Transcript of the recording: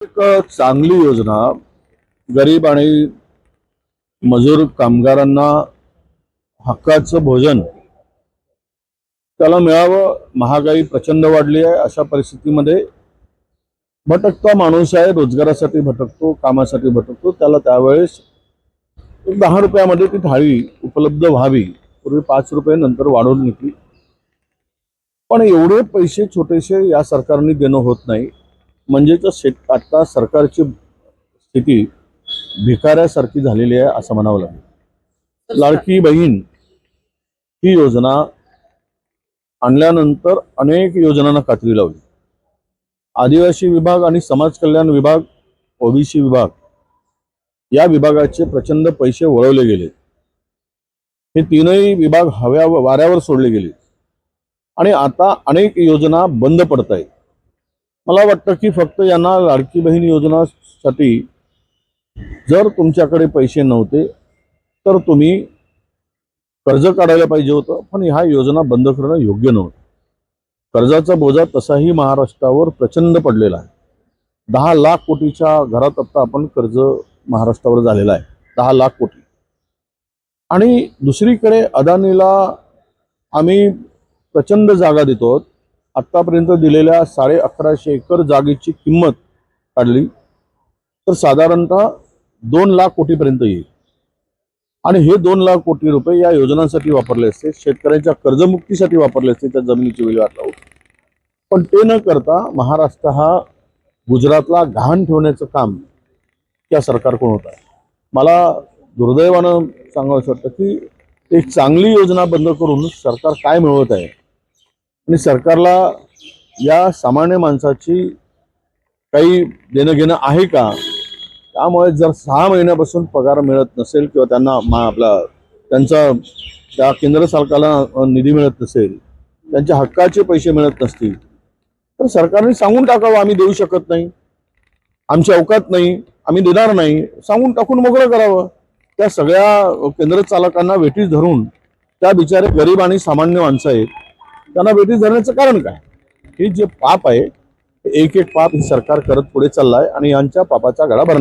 एक चांगली योजना गरीब आणि मजूर कामगारांना हक्काचं भोजन त्याला मिळावं. महागाई प्रचंड वाढली आहे. अशा परिस्थितीमध्ये भटकता माणूस आहे, रोजगारासाठी भटकतो, कामासाठी भटकतो. त्याला त्यावेळेस 10 रुपयामध्ये ती थाळी उपलब्ध व्हावी. पूर्वी 5 रुपये नंतर वाढवून घेतली. पण एवढे पैसे छोटेसे या सरकारने देणं होत नाही. म्हणजेच आता सरकारची स्थिती भिकाऱ्यासारखी झालेली आहे असं म्हणावं लागेल. लाडकी बहीण ही योजना आणल्यानंतर अनेक योजनांना कात्री लावली. आदिवासी विभाग आणि समाज कल्याण विभाग, ओबीसी विभाग या विभागाचे प्रचंड पैसे वळवले गेले. हे तीनही विभाग वाऱ्यावर सोडले गेले आणि आता अनेक योजना बंद पडत आहेत. मला वाटतं की फक्त यांना लाडकी बहीण योजनासाठी जर तुमच्याकडे पैसे नव्हते तर तुम्ही कर्ज काढायला पाहिजे होतं, पण ह्या योजना बंद करणं योग्य नव्हतं. कर्जाचा बोजा तसाही महाराष्ट्रावर प्रचंड पडलेला आहे. 10 लाख कोटीच्या घरात आता आपण कर्ज महाराष्ट्रावर झालेला आहे. 10 लाख कोटी. आणि दुसरीकडे अदानीला आम्ही प्रचंड जागा देतो. आत्तापर्यंत दिलेल्या 1150 एकर जागेची किंमत काढली तर साधारणतः 2 लाख कोटीपर्यंत येईल. आणि हे 2 लाख कोटी रुपये या योजनांसाठी वापरले असते, शेतकऱ्यांच्या कर्जमुक्तीसाठी वापरले असते, त्या जमिनीची विल्हेवाट लावून. पण ते न करता महाराष्ट्र हा गुजरातला गहाण ठेवण्याचं काम या सरकारकडून होत आहे. मला दुर्दैवानं सांगावं वाटतं की एक चांगली योजना बंद करून सरकार काय मिळवत आहे आणि सरकारला या सामान्य माणसाची काही देणं घेणं आहे का. त्यामुळे जर 6 महिन्यापासून पगार मिळत नसेल किंवा त्यांना त्यांचा त्या केंद्र सरकारला निधी मिळत नसेल, त्यांच्या हक्काचे पैसे मिळत नसतील तर सरकारने सांगून टाकावं आम्ही देऊ शकत नाही, आमची अवकात नाही, आम्ही देणार नाही, सांगून टाकून मोकळं करावं. त्या सगळ्या केंद्र चालकांना वेठीस धरून त्या बिचारे गरीब आणि सामान्य माणसं आहेत त्यांना वेठीस धरण्याचं कारण काय. हे जे पाप आहे एक एक पाप हे सरकार करत पुढे चाललंय आणि यांच्या पापाचा गळा भरणार.